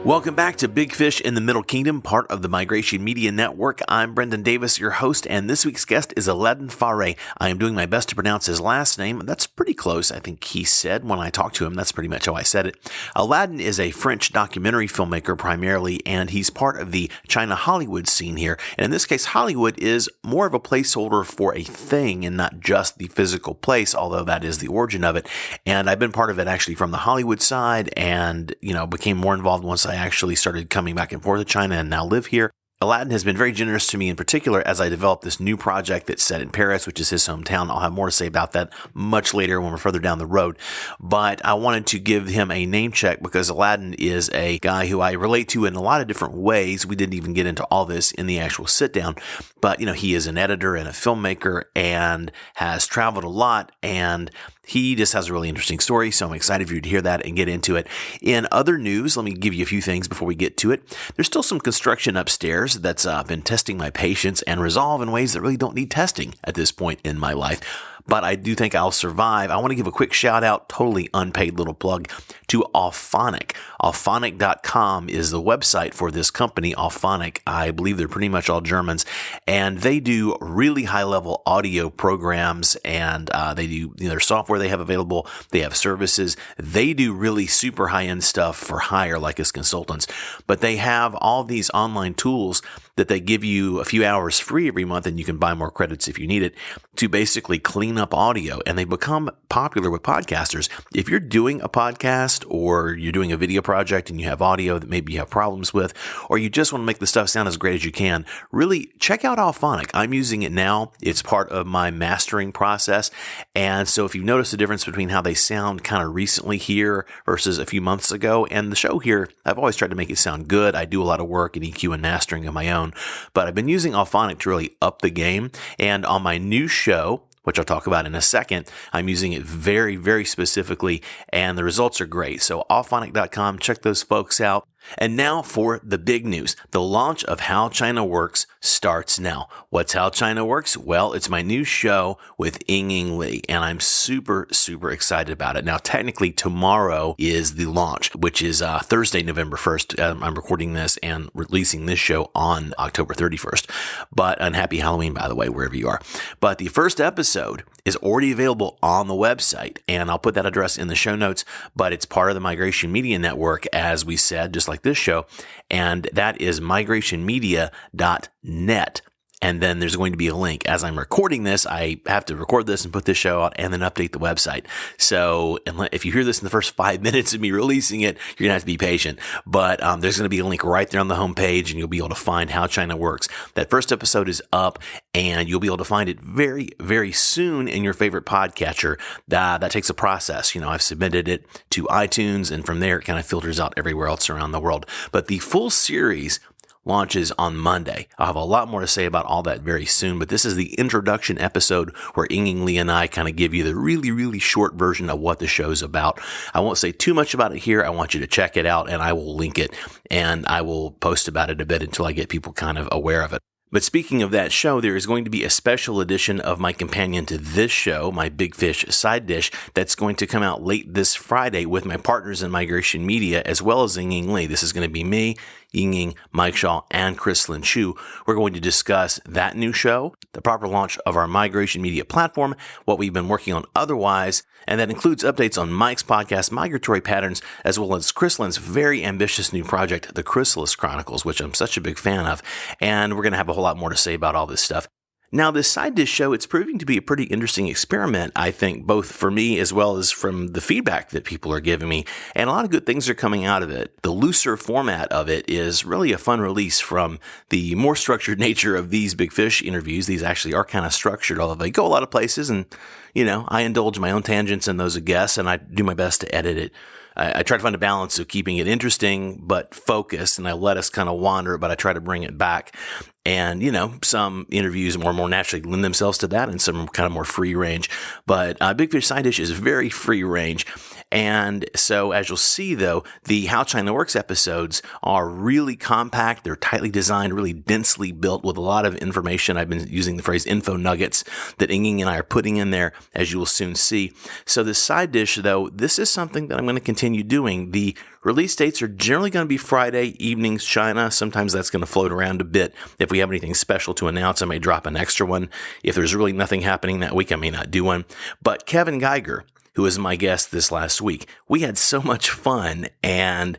Welcome back to Big Fish in the Middle Kingdom, part of the Migration Media Network. I'm Brendan Davis, your host, and this week's guest is ALADIN FARRÉ. I am doing my best to pronounce his last name. That's pretty close, I think he said when I talked to him. That's pretty much how I said it. ALADIN is a French documentary filmmaker primarily, and he's part of the China Hollywood scene here. And in this case, Hollywood is more of a placeholder for a thing and not just the physical place, although that is the origin of it. And I've been part of it actually from the Hollywood side and, became more involved once I actually started coming back and forth to China and now live here. ALADIN has been very generous to me in particular as I developed this new project that's set in Paris, which is his hometown. I'll have more to say about that much later when we're further down the road. But I wanted to give him a name check because ALADIN is a guy who I relate to in a lot of different ways. We didn't even get into all this in the actual sit down. But, he is an editor and a filmmaker and has traveled a lot, and he just has a really interesting story, so I'm excited for you to hear that and get into it. In other news, let me give you a few things before we get to it. There's still some construction upstairs that's been testing my patience and resolve in ways that really don't need testing at this point in my life. But I do think I'll survive. I want to give a quick shout out, totally unpaid little plug, to Auphonic. Auphonic.com is the website for this company, Auphonic. I believe they're pretty much all Germans, and they do really high level audio programs, and they do their software they have available. They have services. They do really super high end stuff for hire, like as consultants, but they have all these online tools that they give you a few hours free every month, and you can buy more credits if you need it, to basically clean up audio. And they become popular with podcasters. If you're doing a podcast or you're doing a video project and you have audio that maybe you have problems with, or you just want to make the stuff sound as great as you can, really check out Auphonic. I'm using it now. It's part of my mastering process. And so if you've noticed the difference between how they sound kind of recently here versus a few months ago, and the show here, I've always tried to make it sound good. I do a lot of work in EQ and mastering of my own. But I've been using Auphonic to really up the game. And on my new show, which I'll talk about in a second, I'm using it very, very specifically, and the results are great. So auphonic.com, check those folks out. And now for the big news. The launch of How China Works starts now. What's How China Works? Well, it's my new show with Ying Li, and I'm super, super excited about it. Now, technically, tomorrow is the launch, which is Thursday, November 1st. I'm recording this and releasing this show on October 31st. And happy Halloween, by the way, wherever you are. But the first episode is already available on the website, and I'll put that address in the show notes, but it's part of the Migration Media Network, as we said, just like this show, and that is migrationmedia.net. And then there's going to be a link. As I'm recording this, I have to record this and put this show out and then update the website. So if you hear this in the first 5 minutes of me releasing it, you're going to have to be patient. But there's going to be a link right there on the homepage, and you'll be able to find How China Works. That first episode is up, and you'll be able to find it very, very soon in your favorite podcatcher. That takes a process. I've submitted it to iTunes, and from there it kind of filters out everywhere else around the world. But the full series launches on Monday. I'll have a lot more to say about all that very soon, but this is the introduction episode where Ying Li and I kind of give you the really, really short version of what the show's about. I won't say too much about it here. I want you to check it out, and I will link it, and I will post about it a bit until I get people kind of aware of it. But speaking of that show, there is going to be a special edition of my companion to this show, my Big Fish side dish, that's going to come out late this Friday with my partners in Migration Media, as well as Ying Li. This is going to be me, Ying, Mike Shaw, and Chris Lin Chu. We're going to discuss that new show, the proper launch of our Migration Media platform, what we've been working on otherwise, and that includes updates on Mike's podcast, Migratory Patterns, as well as Chris Lin's very ambitious new project, The Chrysalis Chronicles, which I'm such a big fan of. And we're going to have a whole lot more to say about all this stuff. Now, this side dish show, it's proving to be a pretty interesting experiment, I think, both for me as well as from the feedback that people are giving me. And a lot of good things are coming out of it. The looser format of it is really a fun release from the more structured nature of these Big Fish interviews. These actually are kind of structured, although they go a lot of places. And, I indulge my own tangents and those of guests, and I do my best to edit it. I try to find a balance of keeping it interesting but focused, and I let us kind of wander, but I try to bring it back. And, some interviews more naturally lend themselves to that, and some kind of more free range. But Big Fish Side Dish is very free range. And so as you'll see, though, the How China Works episodes are really compact. They're tightly designed, really densely built with a lot of information. I've been using the phrase info nuggets that Inging and I are putting in there, as you will soon see. So this side dish, though, this is something that I'm going to continue doing. The release dates are generally going to be Friday evenings, China. Sometimes that's going to float around a bit. If we have anything special to announce, I may drop an extra one. If there's really nothing happening that week, I may not do one. But Kevin Geiger, who was my guest this last week, we had so much fun, and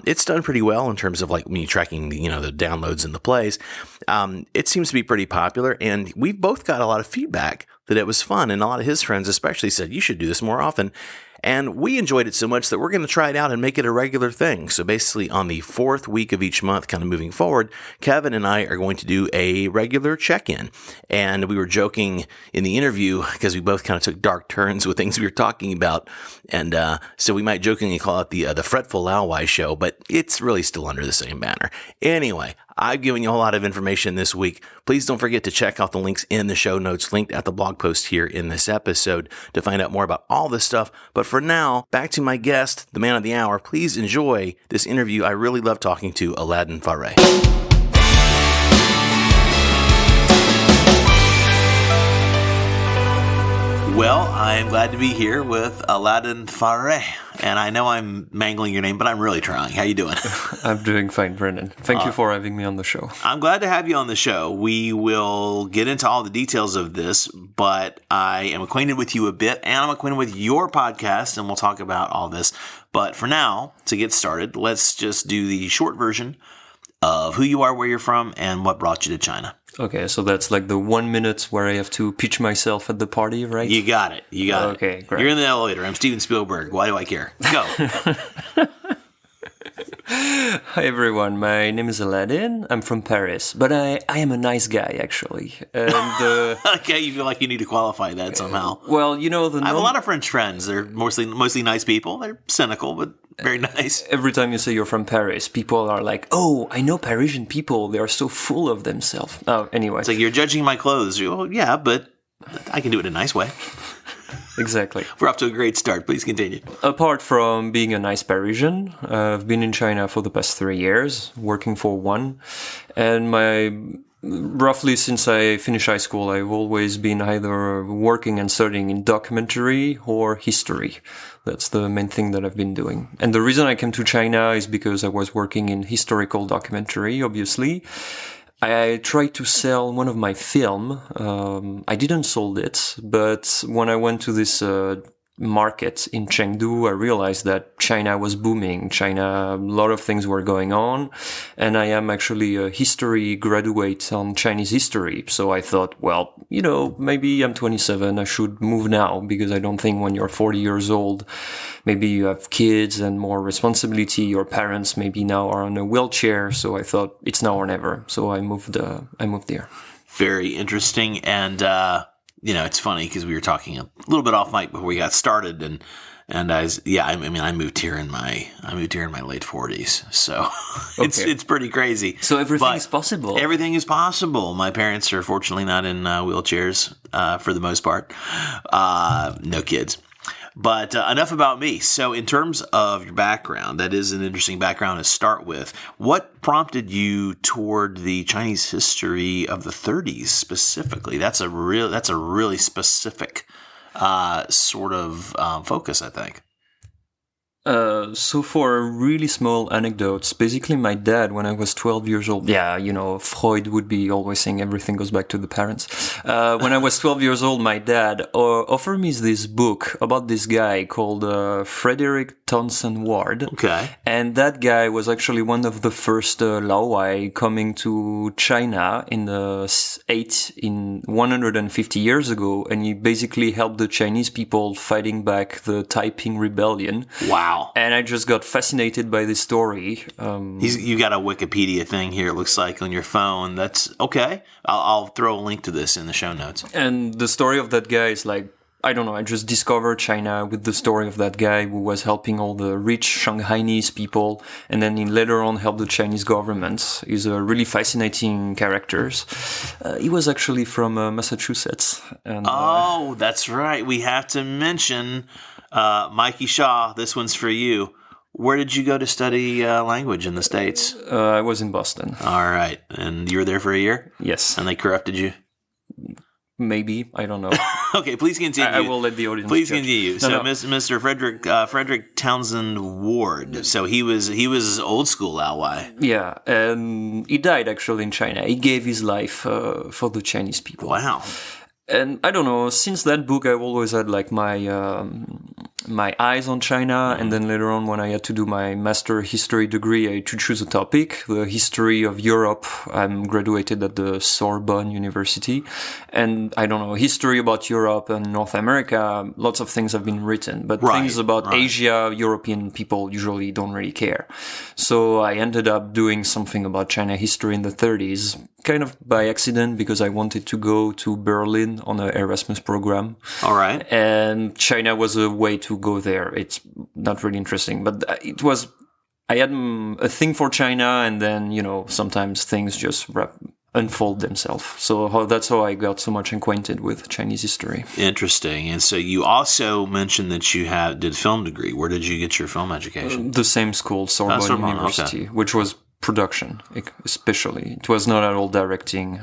it's done pretty well in terms of like me tracking the downloads and the plays. It seems to be pretty popular, and we've both got a lot of feedback that it was fun, and a lot of his friends especially said, you should do this more often. And we enjoyed it so much that we're going to try it out and make it a regular thing. So basically on the 4th week of each month, kind of moving forward, Kevin and I are going to do a regular check-in. And we were joking in the interview because we both kind of took dark turns with things we were talking about. And so we might jokingly call it the Fretful Laowai Show, but it's really still under the same banner. Anyway, I've given you a whole lot of information this week. Please don't forget to check out the links in the show notes linked at the blog post here in this episode to find out more about all this stuff. But for now, back to my guest, the man of the hour. Please enjoy this interview. I really love talking to ALADIN FARRÉ. Well, I'm glad to be here with ALADIN FARRÉ. And I know I'm mangling your name, but I'm really trying. How you doing? I'm doing fine, Brendan. Thank you for having me on the show. I'm glad to have you on the show. We will get into all the details of this, but I am acquainted with you a bit, and I'm acquainted with your podcast, and we'll talk about all this. But for now, to get started, let's just do the short version of who you are, where you're from, and what brought you to China. Okay, so that's like the 1 minute where I have to pitch myself at the party, right? You got it. Okay, great. You're in the elevator. I'm Steven Spielberg. Why do I care? Go. Hi, everyone. My name is ALADIN. I'm from Paris, but I am a nice guy, actually. And okay, you feel like you need to qualify that somehow. Well, I have a lot of French friends. They're mostly nice people. They're cynical, but very nice. Every time you say you're from Paris, people are like, oh, I know Parisian people. They are so full of themselves. Oh, anyway. It's like, you're judging my clothes. Oh, yeah, but I can do it in a nice way. Exactly. We're off to a great start. Please continue. Apart from being a nice Parisian, I've been in China for the past 3 years, working for one. And roughly since I finished high school, I've always been either working and studying in documentary or history. That's the main thing that I've been doing. And the reason I came to China is because I was working in historical documentary, obviously. I tried to sell one of my film. I didn't sold it, but when I went to this market in Chengdu, I realized that China was booming. A lot of things were going on, and I am actually a history graduate on Chinese history. So I thought, well, maybe I'm 27, I should move now, because I don't think when you're 40 years old, maybe you have kids and more responsibility. Your parents maybe now are on a wheelchair. So I thought it's now or never. So I moved there. Very interesting. And, it's funny because we were talking a little bit off mic before we got started, and I moved here in my late 40s, so it's pretty crazy. So everything is possible. Everything is possible. My parents are fortunately not in wheelchairs for the most part. No kids. But enough about me. So in terms of your background, that is an interesting background to start with. What prompted you toward the Chinese history of the 30s specifically? That's a really specific sort of focus, I think. So for a really small anecdote, basically my dad, when I was 12 years old, Freud would be always saying everything goes back to the parents. When I was 12 years old, my dad offered me this book about this guy called Frederick Townsend Ward. Okay. And that guy was actually one of the first Laowai coming to China in 150 years ago. And he basically helped the Chinese people fighting back the Taiping Rebellion. Wow. And I just got fascinated by this story. You got a Wikipedia thing here, it looks like, on your phone. That's okay. I'll throw a link to this in the show notes. And the story of that guy is like, I don't know, I just discovered China with the story of that guy who was helping all the rich Shanghainese people, and then he later on helped the Chinese government. He's a really fascinating character. He was actually from Massachusetts. And, that's right. We have to mention Mikey Shaw, this one's for you. Where did you go to study language in the States? I was in Boston. All right. And you were there for a year? Yes. And they corrupted you? Maybe. I don't know. Okay, please continue. I will let the audience Please judge. continue. Mr. Frederick Townsend Ward. So he was old school Lao. Yeah, and he died actually in China. He gave his life for the Chinese people. Wow. And I don't know, since that book, I've always had like my eyes on China. And then later on, when I had to do my master history degree, I had to choose a topic, the history of Europe. I'm graduated at the Sorbonne University. And I don't know, history about Europe and North America, lots of things have been written. But things about Asia, European people usually don't really care. So I ended up doing something about China history in the 30s, kind of by accident, because I wanted to go to Berlin on an Erasmus program. All right. And China was a way to go there. It's not really interesting, but I had a thing for China, and then, sometimes things just unfold themselves. So that's how I got so much acquainted with Chinese history. Interesting. And so you also mentioned that you did film degree. Where did you get your film education? The same school, Sorbonne University, which was production, especially. It was not at all directing.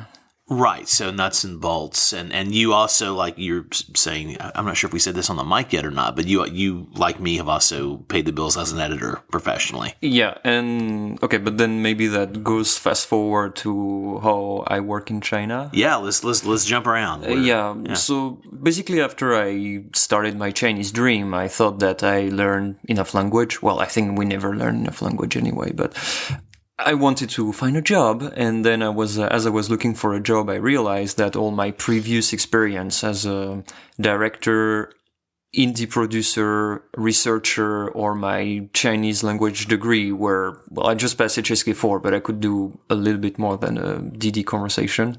Right, so nuts and bolts, and you also, like you're saying, I'm not sure if we said this on the mic yet or not, but you like me have also paid the bills as an editor professionally. Yeah, and okay, but then maybe that goes fast forward to how I work in China. Yeah, let's jump around. Yeah, so basically after I started my Chinese dream, I thought that I learned enough language. Well, I think we never learn enough language anyway, but I wanted to find a job, and then as I was looking for a job, I realized that all my previous experience as a director, indie producer, researcher, or my Chinese language degree were, well, I just passed HSK4, but I could do a little bit more than a DD conversation.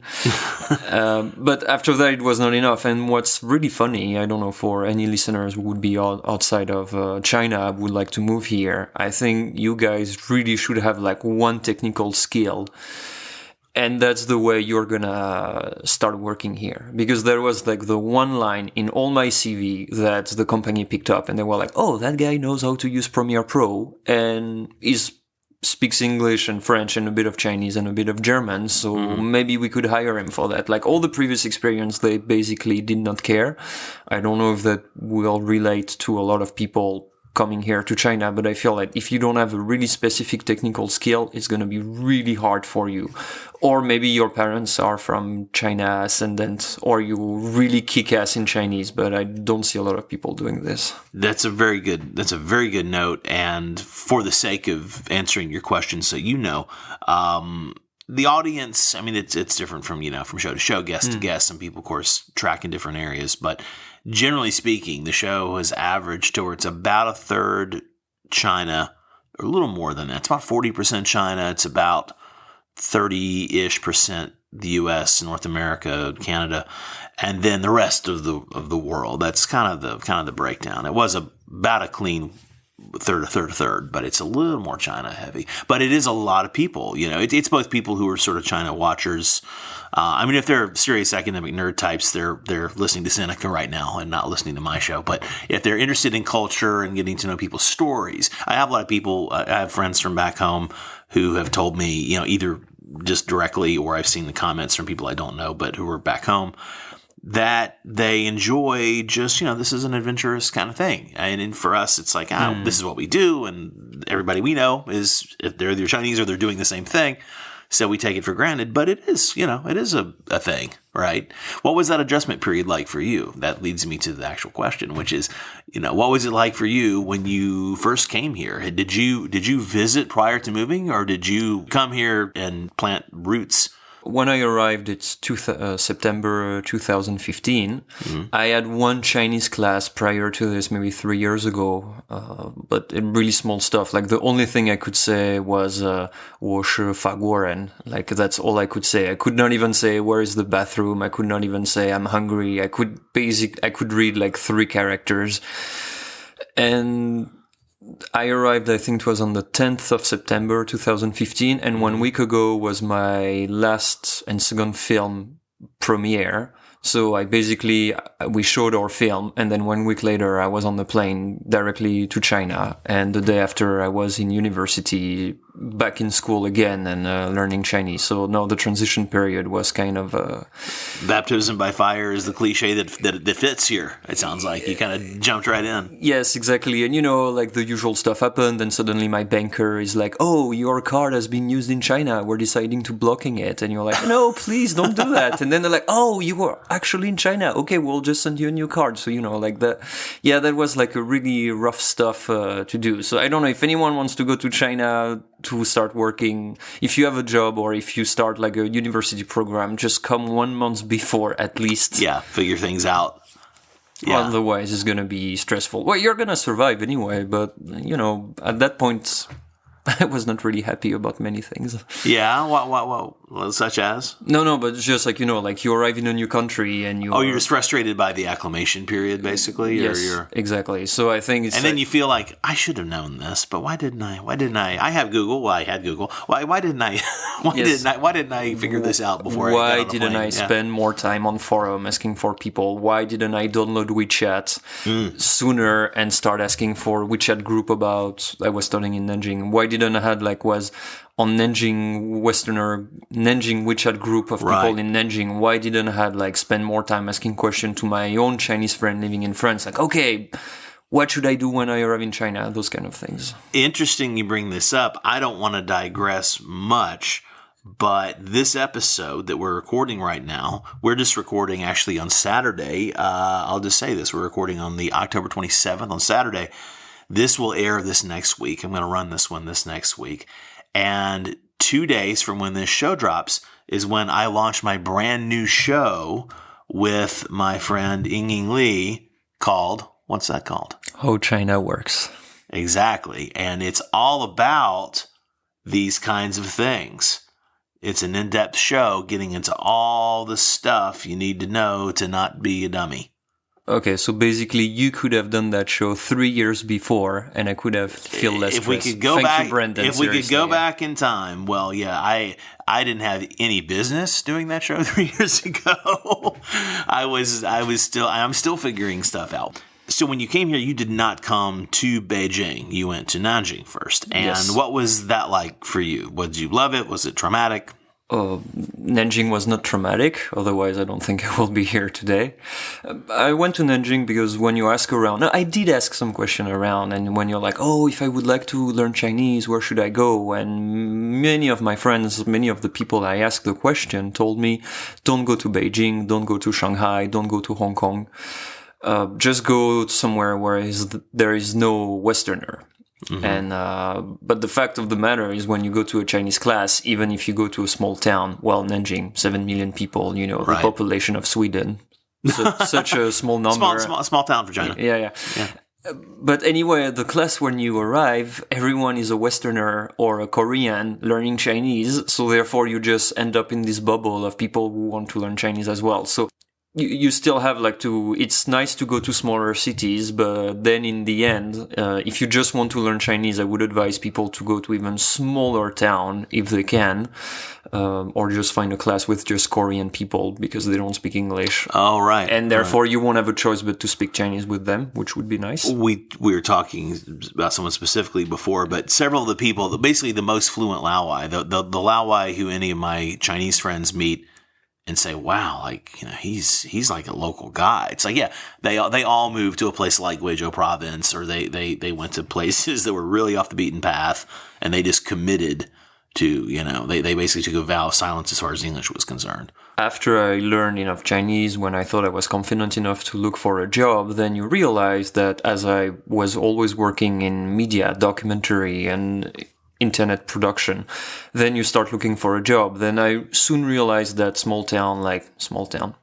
But after that, it was not enough. And what's really funny, I don't know, for any listeners who would be outside of China, would like to move here, I think you guys really should have like one technical skill. And that's the way you're gonna start working here. Because there was like the one line in all my CV that the company picked up, and they were like, oh, that guy knows how to use Premiere Pro and speaks English and French and a bit of Chinese and a bit of German, so maybe we could hire him for that. Like all the previous experience, they basically did not care. I don't know if that will relate to a lot of people coming here to China, but I feel like if you don't have a really specific technical skill, it's going to be really hard for you. Or maybe your parents are from China ascendant, or you really kick ass in Chinese, but I don't see a lot of people doing this. That's a very good note. And for the sake of answering your question, so the audience, I mean, it's different from show to show, guest to guest. Some people, of course, track in different areas, but generally speaking, the show has averaged towards about a third China, or a little more than that. It's about 40% China. It's about 30-ish% the U.S., North America, Canada, and then the rest of the world. That's kind of the breakdown. It was about a clean third, but it's a little more China heavy. But it is a lot of people. It's both people who are sort of China watchers. I mean, if they're serious academic nerd types, they're listening to Seneca right now and not listening to my show. But if they're interested in culture and getting to know people's stories, I have a lot of people. I have friends from back home who have told me, either just directly or I've seen the comments from people I don't know, but who are back home, that they enjoy just, this is an adventurous kind of thing. And for us, it's like, this is what we do. And everybody we know is, if they're either Chinese or they're doing the same thing. So we take it for granted, but it is, it is a thing, right? What was that adjustment period like for you? That leads me to the actual question, which is, what was it like for you when you first came here? Did you visit prior to moving, or did you come here and plant roots? When I arrived, it's September 2015. I had one Chinese class prior to this, maybe 3 years ago, but really small stuff. Like the only thing I could say was 我是法国人. Like that's all I could say. I could not even say where is the bathroom. I could not even say I'm hungry. I could read like 3 characters. And I arrived, I think it was on the 10th of September 2015, and 1 week ago was my last and second film premiere. So I basically we showed our film, and then 1 week later I was on the plane directly to China, and the day after I was in university, back in school again, and learning Chinese. So no, the transition period was kind of baptism by fire is the cliche that fits here. It sounds like you kind of jumped right in. Yes, exactly. And like the usual stuff happened, and suddenly my banker is like, "Oh, your card has been used in China. We're deciding to blocking it." And you're like, "No, please don't do that." And then they're like, "Oh, you were actually in China. Okay, we'll just send you a new card." So like that. Yeah, that was like a really rough stuff to do. So I don't know if anyone wants to go to China to start working. If you have a job or if you start like a university program, just come 1 month before at least. Yeah, figure things out. Yeah. Otherwise, it's going to be stressful. Well, you're going to survive anyway, but, at that point, I was not really happy about many things. Yeah? What? Such as? No, but it's just like, like you arrive in a new country and you... Oh, you're just frustrated by the acclimation period, basically? Yes, exactly. So I think it's... And then you feel like, I should have known this, but why didn't I? I have Google. Well, I had Google. Why didn't I? Why didn't I figure this out before I got on the plane? Why didn't I spend more time on forum asking for people? Why didn't I download WeChat sooner and start asking for WeChat group about... I was studying in Nanjing. Why didn't I had was on Nanjing WeChat group of people in Nanjing? Why didn't I had spend more time asking questions to my own Chinese friend living in France? Okay, what should I do when I arrive in China? Those kind of things. Interesting you bring this up. I don't want to digress much, but this episode that we're recording right now, we're just recording actually on Saturday. I'll just say this. We're recording on the October 27th on Saturday. This will air this next week. I'm going to run this one this next week. And 2 days from when this show drops is when I launch my brand new show with my friend Ying Li called, what's that called? How China Works. Exactly. And it's all about these kinds of things. It's an in-depth show getting into all the stuff you need to know to not be a dummy. Okay, so basically you could have done that show 3 years before, and I could have feel less if stressed. we could go Thank back, you, Brendan, if we could go back in time, well, yeah, I didn't have any business doing that show 3 years ago. I'm still figuring stuff out. So when you came here, you did not come to Beijing. You went to Nanjing first. And yes. What was that like for you? Did you love it? Was it traumatic? Nanjing was not traumatic, otherwise I don't think I will be here today. I went to Nanjing because when you ask around, I did ask some question around, and when you're like, oh, if I would like to learn Chinese, where should I go? And many of my friends, many of the people I asked the question told me, don't go to Beijing, don't go to Shanghai, don't go to Hong Kong. Just go somewhere where there is no Westerner. Mm-hmm. And but the fact of the matter is, when you go to a Chinese class, even if you go to a small town, well, Nanjing, 7 million people, the population of Sweden, such a small number, small town for China. Yeah. But anyway, the class, when you arrive, everyone is a Westerner or a Korean learning Chinese, so therefore you just end up in this bubble of people who want to learn Chinese as well. So you still have it's nice to go to smaller cities, but then in the end, if you just want to learn Chinese, I would advise people to go to even smaller town if they can, or just find a class with just Korean people because they don't speak English. Oh, right. And therefore you won't have a choice but to speak Chinese with them, which would be nice. We were talking about someone specifically before, but several of the people, basically the most fluent Laowai, the Laowai who any of my Chinese friends meet, and say, wow, he's like a local guy. It's like, yeah, they all moved to a place like Guizhou province, or they went to places that were really off the beaten path, and they just committed to, they basically took a vow of silence as far as English was concerned. After I learned enough Chinese, when I thought I was confident enough to look for a job, then you realize that as I was always working in media, documentary, and internet production, then you start looking for a job. Then I soon realized that small town,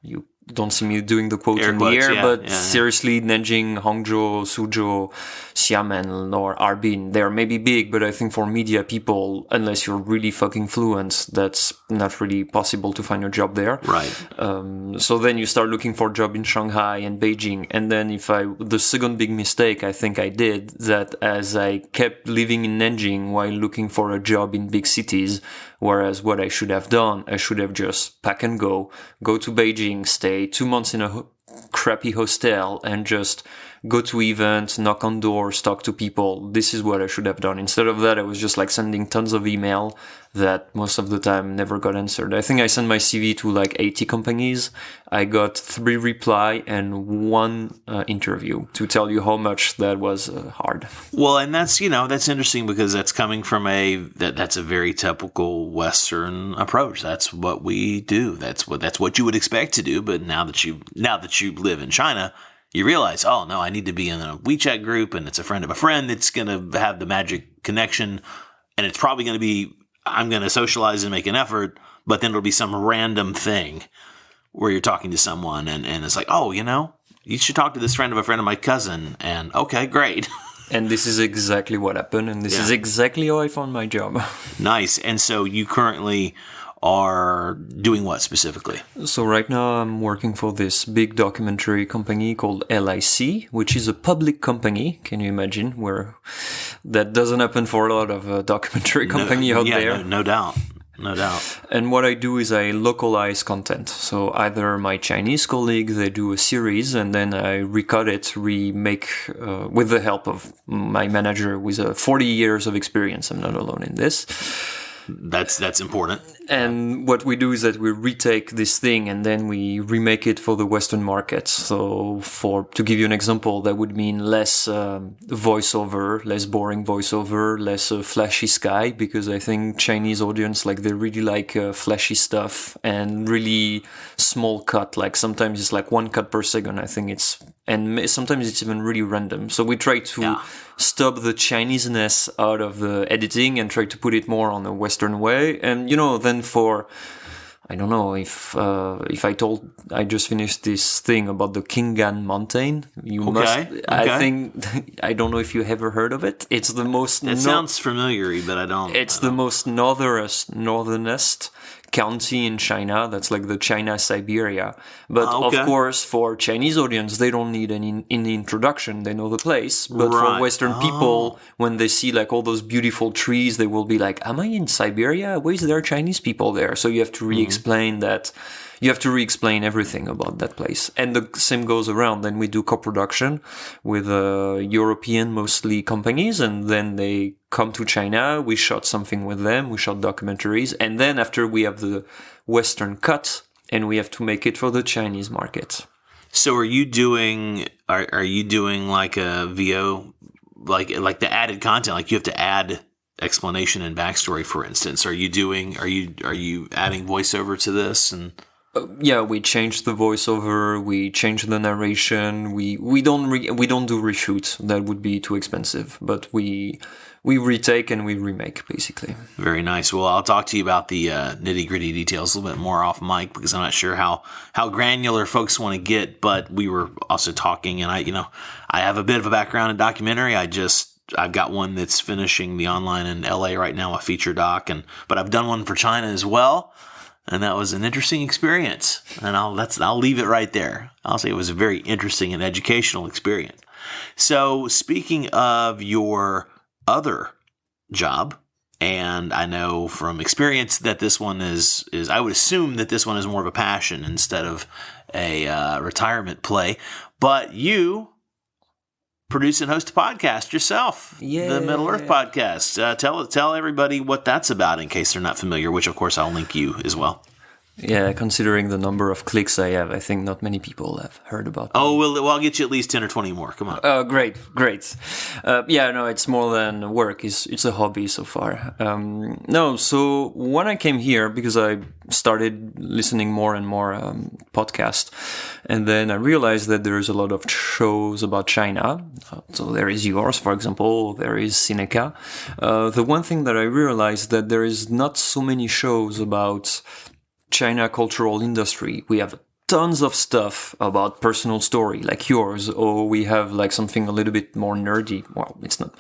you don't see me doing the quote in the air, but seriously, Nanjing, Hangzhou, Suzhou, Xiamen, or Harbin, they're maybe big, but I think for media people, unless you're really fucking fluent, that's not really possible to find a job there. Right. So then you start looking for a job in Shanghai and Beijing. And then the second big mistake I think I did, that as I kept living in Nanjing while looking for a job in big cities, whereas what I should have done, I should have just pack and go to Beijing, stay 2 months in a crappy hostel and just go to events, knock on doors, talk to people. This is what I should have done. Instead of that, I was just like sending tons of email that most of the time never got answered. I think I sent my CV to like 80 companies. I got 3 reply and 1 interview, to tell you how much that was hard. Well, and that's, that's interesting because that's coming from that's a very typical Western approach. That's what we do. That's what you would expect to do. But now that you live in China, you realize, oh no, I need to be in a WeChat group, and it's a friend of a friend that's going to have the magic connection, and it's probably going to be, I'm going to socialize and make an effort, but then it'll be some random thing where you're talking to someone, and it's like, oh, you should talk to this friend of my cousin, and okay, great. And this is exactly what happened, and this is exactly how I found my job. Nice. And so you currently are doing what specifically? So right now I'm working for this big documentary company called LIC, which is a public company. Can you imagine? Where that doesn't happen for a lot of documentary company out there. No doubt. No doubt. And what I do is I localize content. So either my Chinese colleague, they do a series, and then I recut it, remake, with the help of my manager with 40 years of experience. I'm not alone in this. That's important. And what we do is that we retake this thing and then we remake it for the Western market. So to give you an example, that would mean less voiceover, less boring voiceover, less flashy sky, because I think Chinese audience, they really like flashy stuff and really small cut. Like sometimes it's like 1 cut per second. I think and sometimes it's even really random. So we try to stop the Chineseness out of the editing and try to put it more on a Western way. And, then I don't know if I just finished this thing about the Kingan mountain. I think, I don't know if you ever heard of it. It's the most... It sounds familiar, but I don't. It's the most northernest county in China. That's like the China Siberia. But of course, for Chinese audience, they don't need any introduction. They know the place. But for Western people, when they see all those beautiful trees, they will be like, am I in Siberia? Why is there Chinese people there? So you have to re-explain that. You have to re-explain everything about that place. And the same goes around. Then we do co-production with European mostly companies, and then they come to China. We shot something with them. We shot documentaries. And then after we have the Western cut, and we have to make it for the Chinese market. So are you doing like a VO, like the added content? Like you have to add explanation and backstory, for instance. Are you adding voiceover to this? And we changed the voiceover, we changed the narration, we don't do reshoots, that would be too expensive, but we retake and we remake, basically. Very nice. Well, I'll talk to you about the nitty-gritty details a little bit more off mic, because I'm not sure how granular folks want to get, but we were also talking, and I have a bit of a background in documentary. I've got one that's finishing the online in LA right now, a feature doc, but I've done one for China as well. And that was an interesting experience. And I'll leave it right there. I'll say it was a very interesting and educational experience. So speaking of your other job, and I know from experience that this one is I would assume that this one is more of a passion instead of a retirement play. But you produce and host a podcast yourself, the Middle Earth Podcast. Tell everybody what that's about in case they're not familiar, which of course I'll link you as well. Yeah, considering the number of clicks I have, I think not many people have heard about it. Oh, well, I'll get you at least 10 or 20 more. Come on. Oh, great. It's more than work. It's a hobby so far. So when I came here, because I started listening more and more podcasts, and then I realized that there's a lot of shows about China. So there is yours, for example. There is Seneca. The one thing that I realized that there is not so many shows about China cultural industry. We have tons of stuff about personal story like yours, or we have something a little bit more nerdy. Well, it's not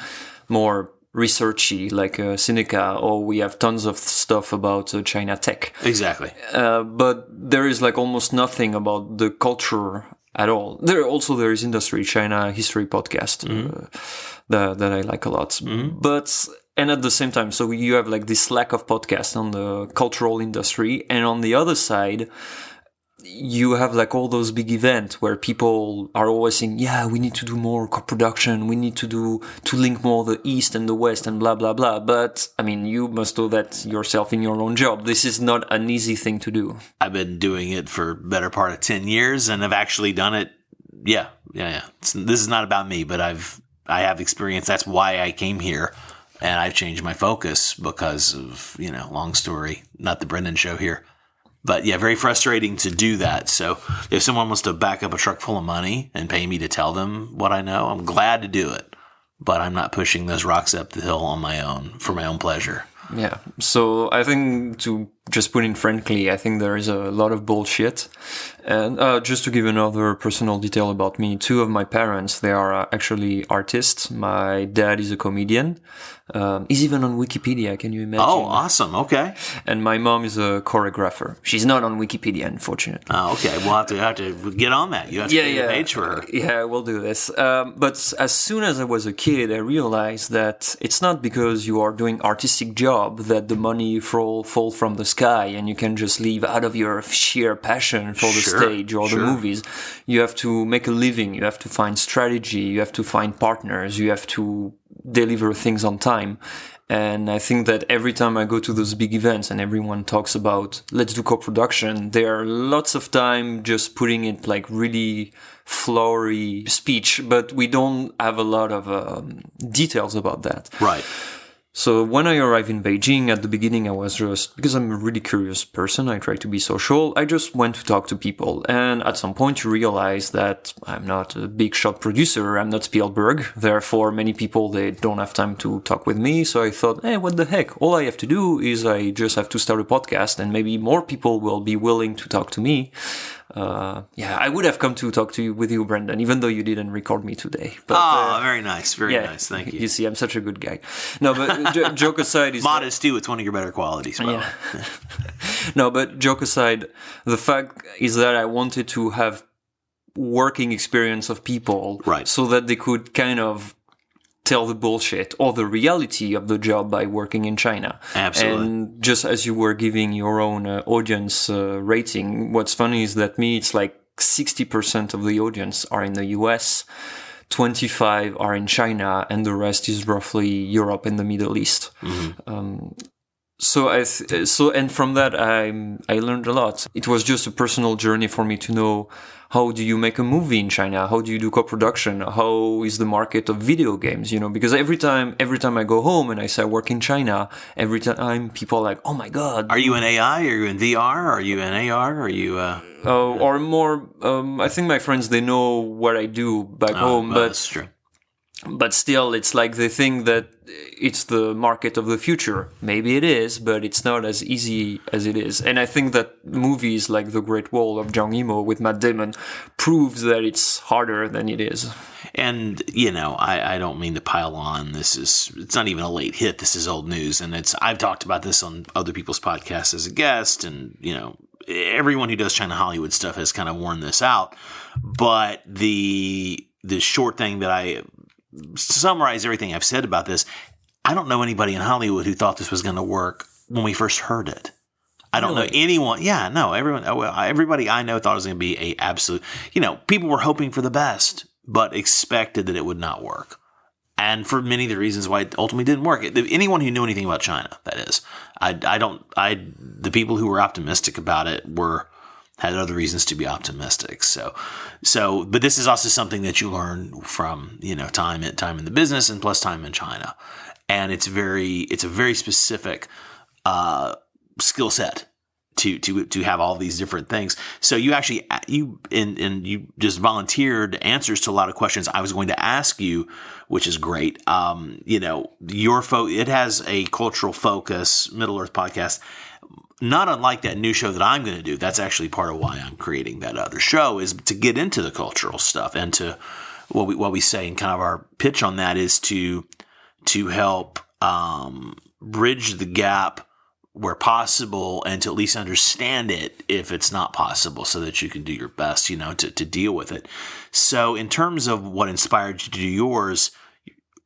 more researchy like Seneca, or we have tons of stuff about China tech. Exactly. But there is almost nothing about the culture at all. There is industry, China history podcast that I like a lot. And at the same time, so you have this lack of podcasts on the cultural industry. And on the other side, you have like all those big events where people are always saying, yeah, we need to do more co-production. We need to link more the East and the West and blah, blah, blah. But I mean, you must know that yourself in your own job. This is not an easy thing to do. I've been doing it for better part of 10 years and I've actually done it. Yeah. This is not about me, but I have experience. That's why I came here. And I've changed my focus because of, long story, not the Brendan show here. But yeah, very frustrating to do that. So if someone wants to back up a truck full of money and pay me to tell them what I know, I'm glad to do it. But I'm not pushing those rocks up the hill on my own for my own pleasure. Yeah. So I think, to just put it frankly, I think there is a lot of bullshit. And just to give another personal detail about me, 2 of my parents, they are actually artists. My dad is a comedian. He's even on Wikipedia. Can you imagine? Oh, awesome. Okay. And my mom is a choreographer. She's not on Wikipedia, unfortunately. Oh, okay. We'll have to get on that. You have to get a page for her. Yeah, we'll do this. But as soon as I was a kid, I realized that it's not because you are doing artistic job that the money fall from the sky and you can just live out of your sheer passion for the stage or the movies. You have to make a living. You have to find strategy. You have to find partners. You have to deliver things on time. And I think that every time I go to those big events and everyone talks about, let's do co-production, there are lots of time just putting it like really flowery speech, but we don't have a lot of details about that. Right. So when I arrived in Beijing, at the beginning I was just, because I'm a really curious person, I try to be social, I just went to talk to people. And at some point you realize that I'm not a big shot producer, I'm not Spielberg, therefore many people, they don't have time to talk with me. So I thought, hey, what the heck, all I have to do is I just have to start a podcast and maybe more people will be willing to talk to me. I would have come to talk to you with you, Brendan, even though you didn't record me today. But, very nice. Very nice. Thank you. You see, I'm such a good guy. No, but joke aside, is modest too. It's one of your better qualities. Well. Yeah. No, but joke aside, the fact is that I wanted to have working experience of people, right, so that they could kind of tell the bullshit or the reality of the job by working in China. Absolutely. And just as you were giving your own audience rating, what's funny is that it's like 60% of the audience are in the US, 25 are in China, and the rest is roughly Europe and the Middle East. Mm-hmm. And from that, I learned a lot. It was just a personal journey for me to know, how do you make a movie in China? How do you do co-production? How is the market of video games? Because every time I go home and I say I work in China, every time people are like, oh my God. Are you in AI? Are you in VR? Are you in AR? Are you, or more, I think my friends, they know what I do back home, but that's true. But still, it's like they think that it's the market of the future. Maybe it is, but it's not as easy as it is. And I think that movies like The Great Wall of Zhang Yimou with Matt Damon proves that it's harder than it is. And, I don't mean to pile on. It's not even a late hit. This is old news. And I've talked about this on other people's podcasts as a guest. And, everyone who does China Hollywood stuff has kind of worn this out. But the short thing that I summarize everything I've said about this, I don't know anybody in Hollywood who thought this was going to work when we first heard it. I don't know anyone. Yeah, no, everybody I know thought it was going to be a absolute, people were hoping for the best, but expected that it would not work. And for many of the reasons why it ultimately didn't work. Anyone who knew anything about China, that is, the people who were optimistic about it had other reasons to be optimistic. But this is also something that you learn from, time in the business and plus time in China. And it's a very specific, skill set to have all these different things. So you actually, you just volunteered answers to a lot of questions I was going to ask you, which is great. It has a cultural focus, Middle Earth podcast. Not unlike that new show that I'm going to do. That's actually part of why I'm creating that other show, is to get into the cultural stuff, and to what we say, and kind of our pitch on that is to help bridge the gap where possible, and to at least understand it if it's not possible, so that you can do your best, to deal with it. So in terms of what inspired you to do yours,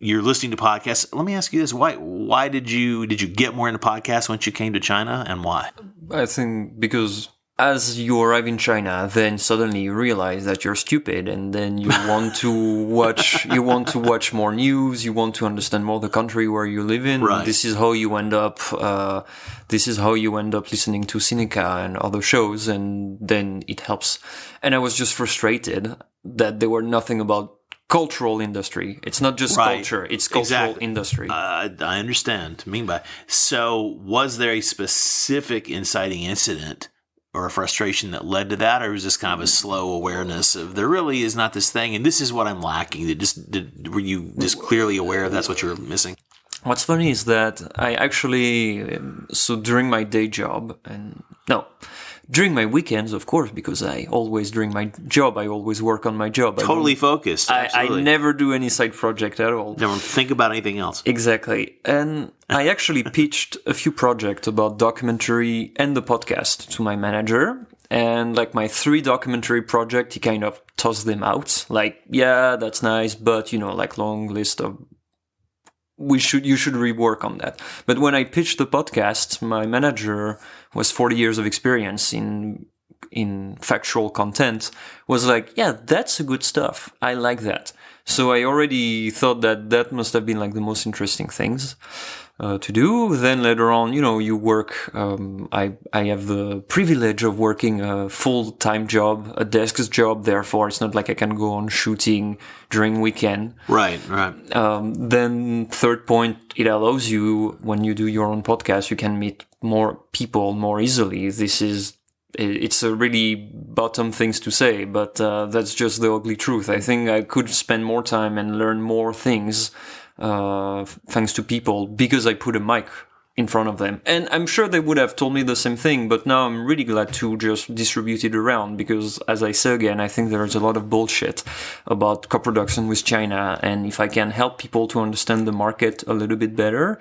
you're listening to podcasts. Let me ask you this: Why did you get more into podcasts once you came to China, and why? I think because as you arrive in China, then suddenly you realize that you're stupid, and then you want to watch more news. You want to understand more the country where you live in. Right. This is how you end up. Listening to Sinica and other shows, and then it helps. And I was just frustrated that there were nothing about cultural industry. It's not just culture; it's cultural industry. I understand. So, was there a specific inciting incident or a frustration that led to that, or was this kind of a slow awareness of there really is not this thing, and this is what I'm lacking? Were you just clearly aware that's what you're missing? What's funny is that I actually, during my day job, during my weekends, of course, because during my job, I always work on my job. Totally focused. I never do any side project at all. Never think about anything else. Exactly. And I actually pitched a few projects about documentary and the podcast to my manager. And like my 3 documentary project, he kind of tossed them out. Like, yeah, that's nice, but long list of you should rework on that. But when I pitched the podcast, my manager was 40 years of experience in factual content, was like, yeah, that's a good stuff. I like that. So I already thought that must have been like the most interesting things to do. Then later on, you work. I have the privilege of working a full-time job, a desk job. Therefore, it's not like I can go on shooting during weekend. Right. Then third point, it allows you, when you do your own podcast, you can meet more people more easily. It's a really bottom things to say, but that's just the ugly truth. I think I could spend more time and learn more things thanks to people because I put a mic in front of them. And I'm sure they would have told me the same thing, but now I'm really glad to just distribute it around because, as I say again, I think there's a lot of bullshit about co-production with China, and if I can help people to understand the market a little bit better,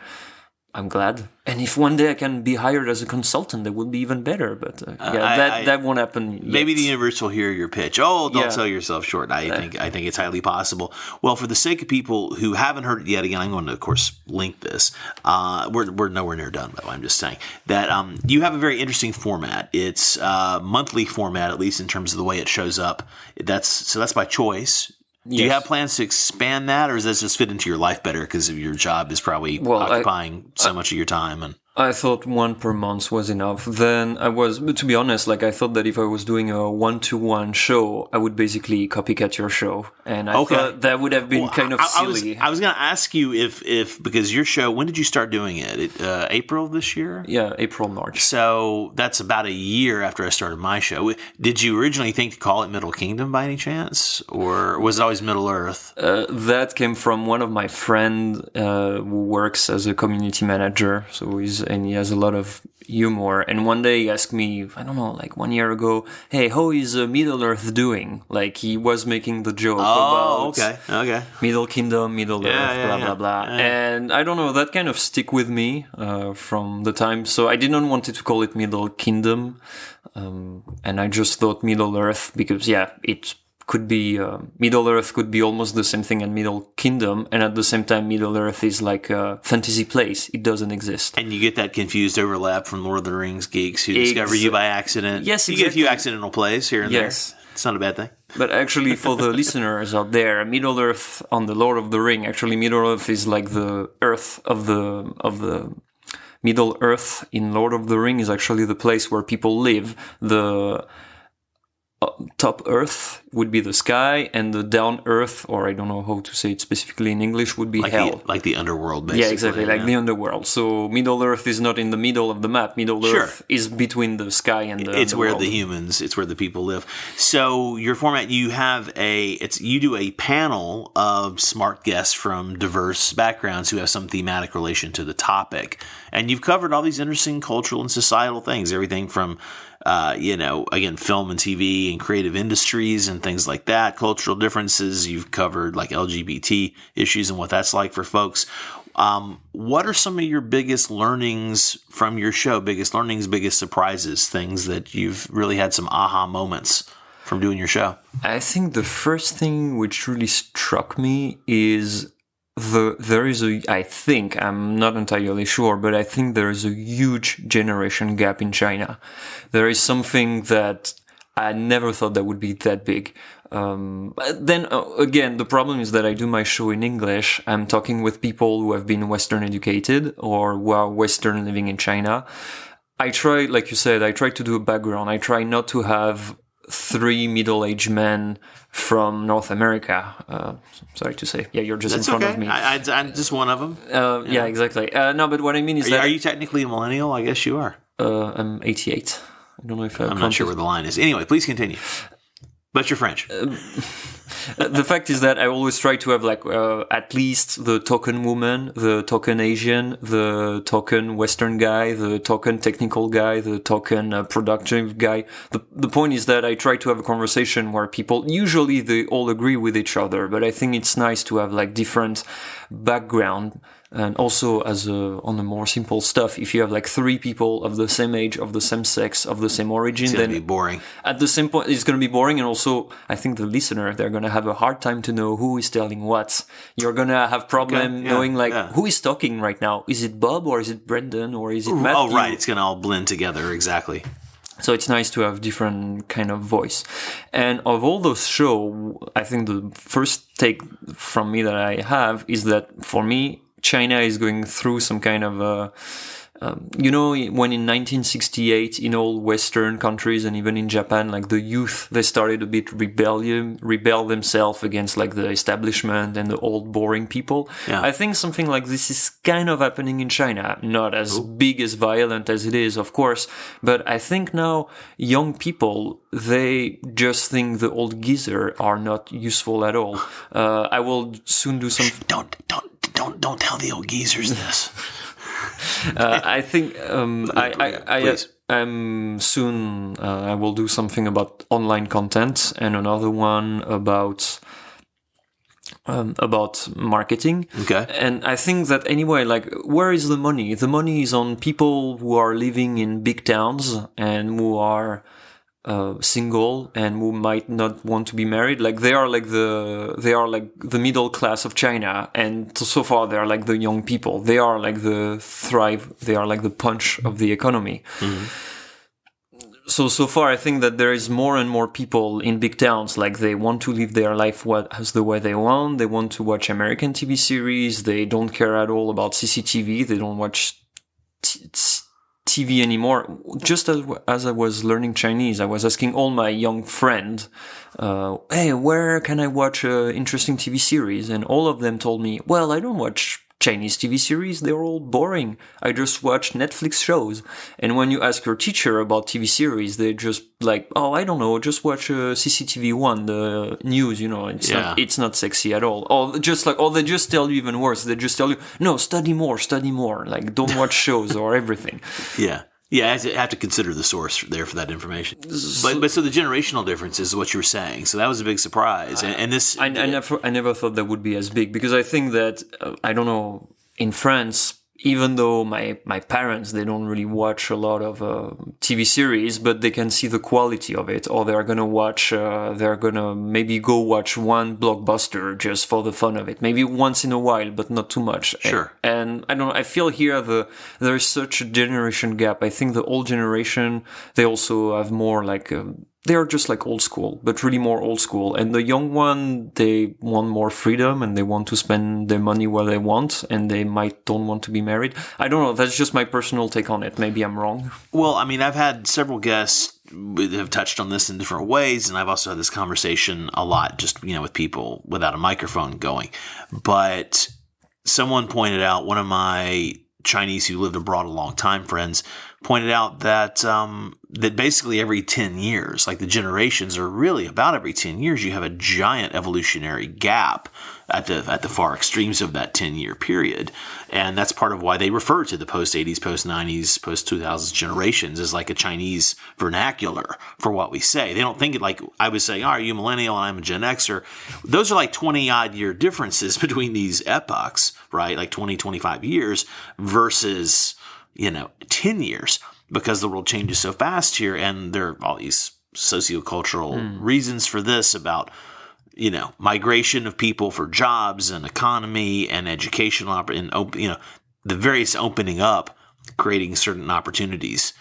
I'm glad. And if one day I can be hired as a consultant, that would be even better. But that won't happen yet. Maybe the universe will hear your pitch. Oh, don't sell yourself short. I think it's highly possible. Well, for the sake of people who haven't heard it yet, again, I'm going to, of course, link this. We're nowhere near done, though. I'm just saying that you have a very interesting format. It's monthly format, at least in terms of the way it shows up. That's by choice. Do you have plans to expand that, or does that just fit into your life better because of your job is probably occupying so much of your time? And I thought 1 per month was enough. Then to be honest, I thought that if I was doing a 1-to-1 show, I would basically copycat your show. And I thought that would have been kind of silly. I was going to ask you if, because your show, when did you start doing it? April this year? Yeah, April, March. So that's about a year after I started my show. Did you originally think to call it Middle Kingdom by any chance? Or was it always Middle Earth? That came from one of my friends who works as a community manager. So he has a lot of humor. And one day he asked me, I don't know, 1 year ago, hey, how is Middle Earth doing? He was making the joke about Middle Kingdom, Middle Earth, blah, blah. Yeah. And I don't know, that kind of stick with me from the time. So I didn't want it to call it Middle Kingdom. And I just thought Middle Earth because, it could be Middle Earth could be almost the same thing as Middle Kingdom, and at the same time Middle Earth is like a fantasy place. It doesn't exist. And you get that confused overlap from Lord of the Rings geeks who discover you by accident. Yes, exactly. You get a few accidental plays here and there. It's not a bad thing. But actually, for the listeners out there, Middle Earth on the Lord of the Ring, actually Middle Earth is like the Earth of the Middle Earth in Lord of the Ring is actually the place where people live. The top Earth would be the sky, and the down Earth, or I don't know how to say it specifically in English, would be hell. Like the underworld, basically. Yeah, exactly, the underworld. So Middle Earth is not in the middle of the map. Middle Earth is between the sky and the It's underworld. Where the humans, it's where the people live. So your format, you do a panel of smart guests from diverse backgrounds who have some thematic relation to the topic. And you've covered all these interesting cultural and societal things, everything from again, film and TV and creative industries and things like that, cultural differences. You've covered like LGBT issues and what that's like for folks. What are some of your biggest learnings from your show? Biggest learnings, biggest surprises, things that you've really had some aha moments from doing your show? I think the first thing which really struck me is I think, I'm not entirely sure, but I think there is a huge generation gap in China. There is something that I never thought that would be that big. Then again, the problem is that I do my show in English. I'm talking with people who have been Western educated or who are Western living in China. I try, like you said, I try to do a background. I try not to have 3 middle-aged men from North America. Sorry to say. Yeah, you're just in front of me. I'm just one of them. Yeah, exactly. No, but what I mean is that... Are you technically a millennial? I guess you are. I'm 88. I don't know if I'm not sure where the line is. Anyway, please continue. But you're French. The fact is that I always try to have like at least the token woman, the token Asian, the token Western guy, the token technical guy, the token productive guy. The point is that I try to have a conversation where people, usually they all agree with each other, but I think it's nice to have like different background. And also, on the more simple stuff, if you have like 3 people of the same age, of the same sex, of the same origin, it's going to be boring. At the same point, it's going to be boring. And also, I think the listener, they're going to have a hard time to know who is telling what. You're going to have problem knowing who is talking right now. Is it Bob or is it Brendan or is it Matthew? Oh, right. It's going to all blend together. Exactly. So it's nice to have different kind of voice. And of all those shows, I think the first take from me that I have is that for me, China is going through some kind of, when in 1968 in all Western countries and even in Japan, like the youth, they started a bit rebel themselves against like the establishment and the old boring people. Yeah. I think something like this is kind of happening in China, not as big as violent as it is, of course, but I think now young people, they just think the old geezer are not useful at all. I will soon do some... Don't tell the old geezers this. I think soon I will do something about online content and another one about marketing. Okay. And I think that anyway, like, where is the money? The money is on people who are living in big towns and who are single and who might not want to be married. Like they are like the middle class of China, and so far they are like the young people. They are like the thrive. They are like the punch of the economy. Mm-hmm. So far I think that there is more and more people in big towns, like they want to live their life as the way they want. They want to watch American TV series. They don't care at all about CCTV. They don't watch TV anymore. Just as I was learning Chinese, I was asking all my young friends, hey, where can I watch an interesting TV series? And all of them told me, well, I don't watch Chinese TV series, they're all boring. I just watch Netflix shows. And when you ask your teacher about TV series, they just like, oh, I don't know, just watch CCTV1, the news, it's not sexy at all. Or they just tell you even worse. They just tell you, no, study more. Like, don't watch shows or everything. Yeah. Yeah, I have to consider the source there for that information. But so the generational difference is what you were saying. So that was a big surprise. And this... I never thought that would be as big, because I think that, I don't know, in France, even though my parents, they don't really watch a lot of TV series, but they can see the quality of it, or they're gonna maybe go watch one blockbuster just for the fun of it, maybe once in a while, but not too much. Sure. And I don't know, I feel here there is such a generation gap. I think the old generation, they also have more like they are just like old school, but really more old school. And the young one, they want more freedom and they want to spend their money where they want, and they don't want to be married. I don't know. That's just my personal take on it. Maybe I'm wrong. Well, I mean, I've had several guests that have touched on this in different ways, and I've also had this conversation a lot just, with people without a microphone going. But someone pointed out, one of my Chinese who lived abroad a long time friends pointed out that that basically every 10 years, like the generations are really about every 10 years, you have a giant evolutionary gap at the far extremes of that 10-year period. And that's part of why they refer to the post-80s, post-90s, post-2000s generations as like a Chinese vernacular for what we say. They don't think it like I would say, are you a millennial and I'm a Gen Xer? Those are like 20-odd year differences between these epochs, right? Like 20, 25 years versus 10 years, because the world changes so fast here, and there are all these sociocultural reasons for this about, migration of people for jobs and economy and educational the various opening up, creating certain opportunities.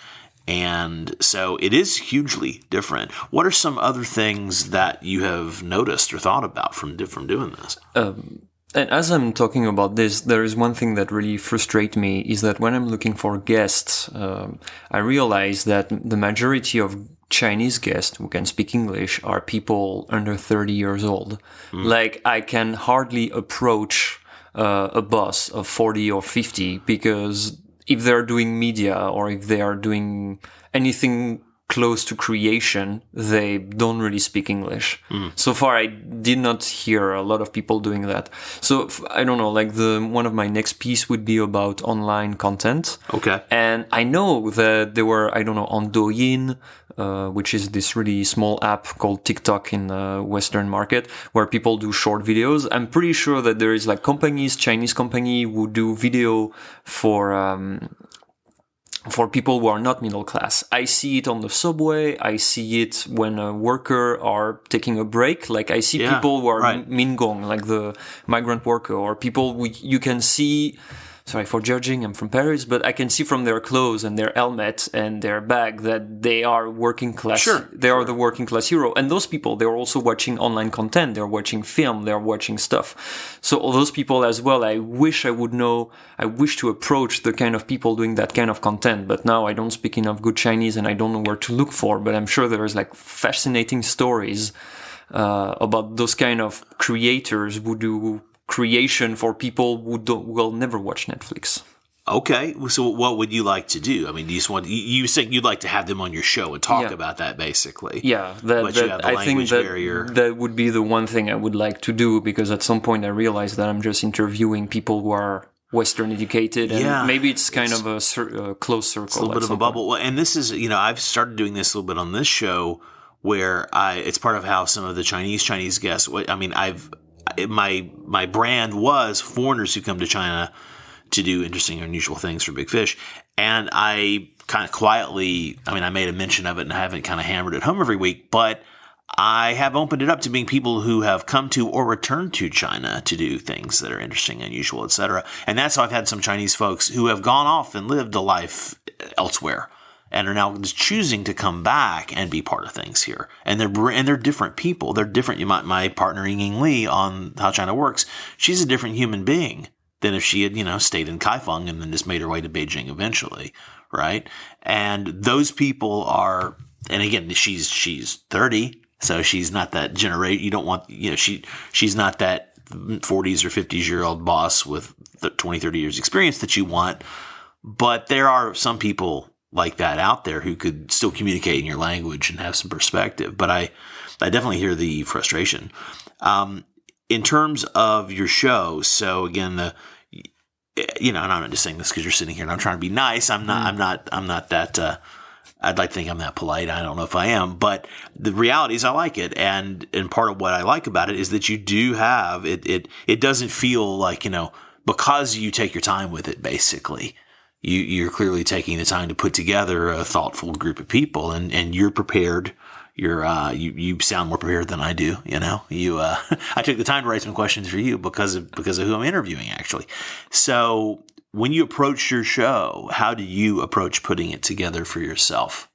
And so it is hugely different. What are some other things that you have noticed or thought about from doing this? And as I'm talking about this, there is one thing that really frustrates me is that when I'm looking for guests, I realize that the majority of Chinese guests who can speak English are people under 30 years old. Like, I can hardly approach a boss of 40 or 50 because if they're doing media or if they are doing anything close to creation, they don't really speak English. So far, I did not hear a lot of people doing that. So I don't know, like one of my next piece would be about online content. Okay. And I know that there were, I don't know, on Douyin, which is this really small app called TikTok in the Western market, where people do short videos. I'm pretty sure that there is like Chinese company who do video for people who are not middle class. I see it on the subway. I see it when a worker are taking a break. Like I see people who are Mingong, like the migrant worker, or people you can see. Sorry for judging, I'm from Paris, but I can see from their clothes and their helmet and their bag that they are working class. They are the working class hero. And those people, they're also watching online content. They're watching film. They're watching stuff. So all those people as well, I wish to approach the kind of people doing that kind of content. But now I don't speak enough good Chinese and I don't know where to look for. But I'm sure there's like fascinating stories about those kind of creators who do creation for people who will never watch Netflix. Okay, so what would you like to do? I mean, you think you'd like to have them on your show and talk about that, basically? Yeah, I think that would be the one thing I would like to do, because at some point I realized that I'm just interviewing people who are Western educated, and maybe it's kind of a close circle. It's a little bit of a bubble. Well, and this is, I've started doing this a little bit on this show, where it's part of how some of the Chinese guests. I mean, my brand was foreigners who come to China to do interesting, unusual things for Big Fish. And I kind of quietly, I made a mention of it and I haven't kind of hammered it home every week, but I have opened it up to being people who have come to or returned to China to do things that are interesting, unusual, etc. And that's how I've had some Chinese folks who have gone off and lived a life elsewhere and are now just choosing to come back and be part of things here. And they're different people. They're different. My partner, Ying Li, on How China Works, she's a different human being than if she had, stayed in Kaifeng and then just made her way to Beijing eventually, right? And those people are, and again, she's 30, so she's not that generation. You don't want, she's not that 40s or 50s year old boss with 20, 30 years experience that you want. But there are some people like that out there who could still communicate in your language and have some perspective. But I definitely hear the frustration. In terms of your show, so again, and I'm not just saying this because you're sitting here and I'm trying to be nice. I'm not that, I'd like to think I'm that polite. I don't know if I am, but the reality is I like it. And part of what I like about it is that you do have, it doesn't feel like, because you take your time with it, basically. You're clearly taking the time to put together a thoughtful group of people, and you're prepared. You sound more prepared than I do. I took the time to write some questions for you because of who I'm interviewing, actually. So when you approach your show, how do you approach putting it together for yourself?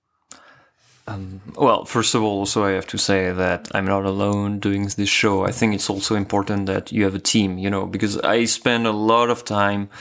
Well, first of all, also I have to say that I'm not alone doing this show. I think it's also important that you have a team, because I spend a lot of time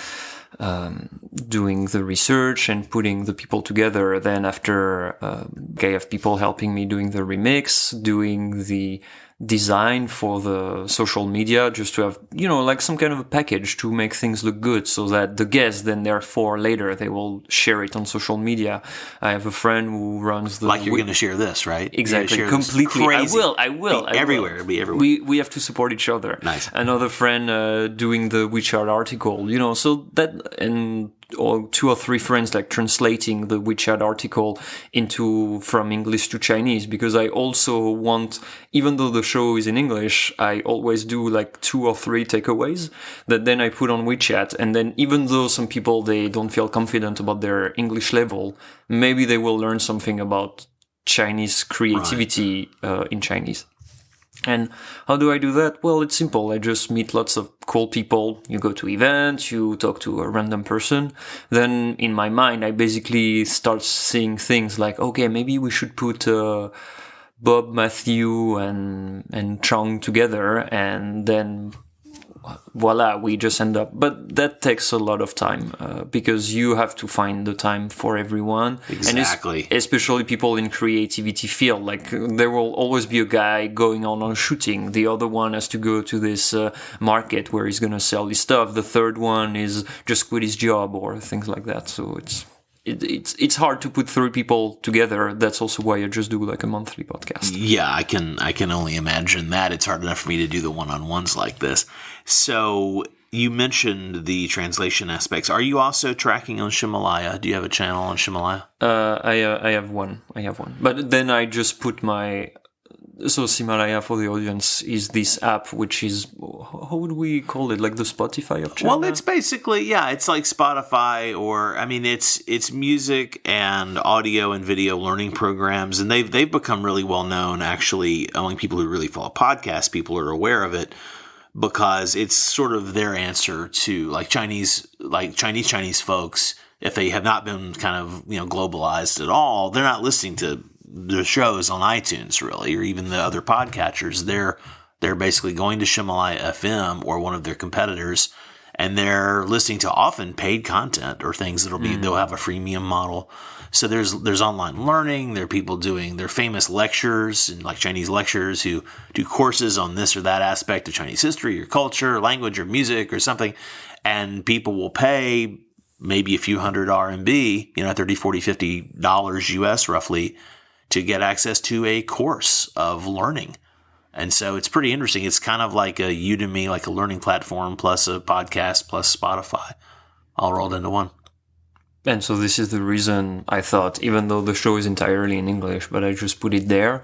doing the research and putting the people together. Then after, I have people helping me doing the remix, doing the design for the social media, just to have, like some kind of a package to make things look good so that the guests then therefore later they will share it on social media. I have a friend who runs the... Like you're going to share this, right? Exactly. Completely. Crazy. I will. Everywhere. It'll be everywhere. We have to support each other. Nice. Another friend doing the WeChat article, so that, and or 2 or 3 friends like translating the WeChat article from English to Chinese, because I also want, even though the show is in English, I always do like 2 or 3 takeaways that then I put on WeChat. And then even though some people, they don't feel confident about their English level, maybe they will learn something about Chinese creativity in Chinese. And how do I do that? Well, it's simple. I just meet lots of cool people. You go to events, you talk to a random person. Then in my mind, I basically start seeing things like, okay, maybe we should put Bob, Matthew, and Chang together, and then voila, we just end up. But that takes a lot of time because you have to find the time for everyone. Exactly. And especially people in creativity field. Like there will always be a guy going on shooting. The other one has to go to this market where he's going to sell his stuff. The third one is just quit his job or things like that. So it's hard to put 3 people together. That's also why I just do like a monthly podcast. Yeah, I can only imagine that. It's hard enough for me to do the one-on-ones like this. So you mentioned the translation aspects. Are you also tracking on Himalaya? Do you have a channel on Himalaya? I have one. But then I just put so Himalaya, for the audience, is this app which is, how would we call it, like the Spotify of China? Well, it's basically, it's like Spotify, or I mean, it's music and audio and video learning programs, and they've become really well known. Actually, only people who really follow podcasts, people are aware of it, because it's sort of their answer to Chinese folks. If they have not been kind of globalized at all, they're not listening to the shows on iTunes really, or even the other podcatchers. They're basically going to Himalaya FM or one of their competitors, and they're listening to often paid content or things that'll be they'll have a freemium model. So there's online learning. There are people doing their famous lectures, and like Chinese lectures, who do courses on this or that aspect of Chinese history or culture or language or music or something, and people will pay maybe a few hundred RMB, $30, $40, $50 US roughly, to get access to a course of learning. And so it's pretty interesting. It's kind of like a Udemy, like a learning platform, plus a podcast, plus Spotify, all rolled into one. And so this is the reason I thought, even though the show is entirely in English, but I just put it there.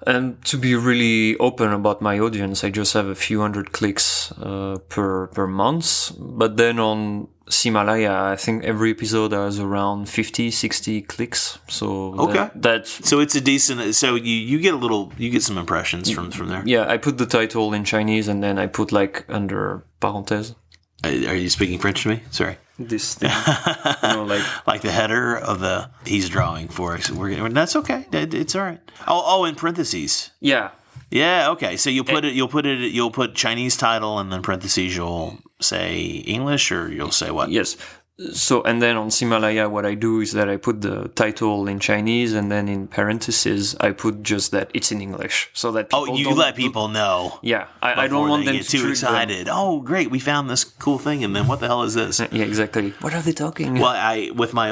And to be really open about my audience, I just have a few hundred clicks per month. But then on Himalaya, I think every episode has around 50, 60 clicks. So okay, that's so it's a decent. So you get some impressions from there. Yeah, I put the title in Chinese, and then I put under parenthèse. Are you speaking French to me? Sorry. This thing, like the header of he's drawing for us. That's okay. It's all right. Oh, in parentheses. Yeah. Yeah. Okay. So you'll put Chinese title, and then parentheses you'll say English, or you'll say what? Yes. So, and then on Himalaya, what I do is that I put the title in Chinese, and then in parentheses, I put just that it's in English, so that people you let people know. Yeah, I don't want them to get too excited. Oh, great, we found this cool thing, and then what the hell is this? Yeah, exactly. What are they talking? Well, with my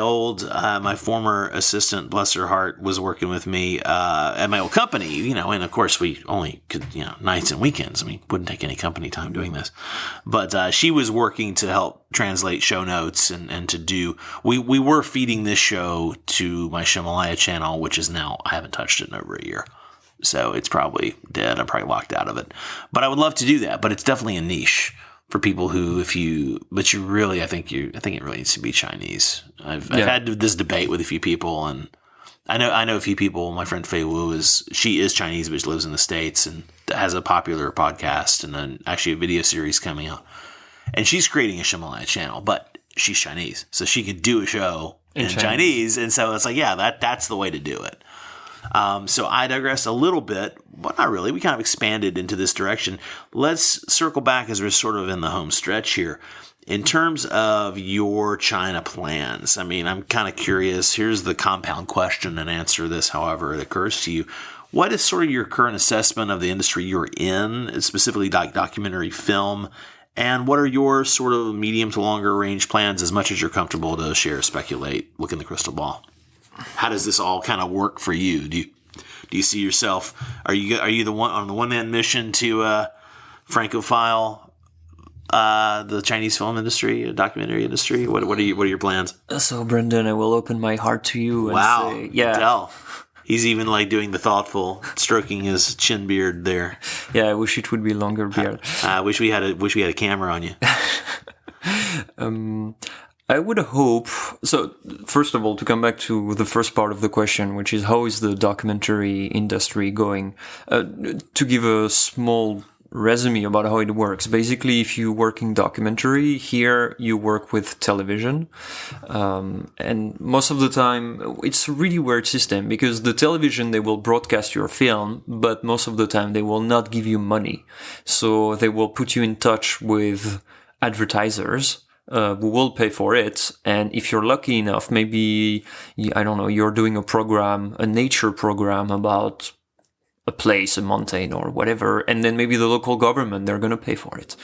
my former assistant, bless her heart, was working with me at my old company, and of course we only could, nights and weekends. I mean, wouldn't take any company time doing this, but she was working to help translate show notes and to do, we were feeding this show to my Himalaya channel, which is now, I haven't touched it in over a year. So it's probably dead. I'm probably locked out of it, but I would love to do that. But it's definitely a niche for people who, I think it really needs to be Chinese. I've had this debate with a few people, and I know a few people. My friend Fei Wu she is Chinese, but she lives in the States and has a popular podcast and then actually a video series coming out. And she's creating a Himalaya channel, but she's Chinese, so she could do a show in Chinese. And so it's like, that's the way to do it. So I digressed a little bit, but not really. We kind of expanded into this direction. Let's circle back as we're sort of in the home stretch here. In terms of your China plans, I mean, I'm kind of curious. Here's the compound question, and answer this however it occurs to you. What is sort of your current assessment of the industry you're in, specifically documentary film? And what are your sort of medium to longer range plans, as much as you're comfortable to share, speculate, look in the crystal ball? How does this all kind of work for you? Do you see yourself? Are you the one on the one-man mission to Francophile the Chinese film industry, documentary industry? What are your plans? So, Brendan, I will open my heart to you. And say, yeah. Tell. He's even doing the thoughtful, stroking his chin beard there. Yeah, I wish it would be longer beard. I wish we had a camera on you. I would hope. So, first of all, to come back to the first part of the question, which is how is the documentary industry going? To give a small resume about how it works. Basically, if you work in documentary, here you work with television. And most of the time, it's a really weird system because the television, they will broadcast your film, but most of the time they will not give you money. So they will put you in touch with advertisers who will pay for it. And if you're lucky enough, maybe, I don't know, you're doing a nature program about a place, a mountain or whatever, and then maybe the local government, they're going to pay for it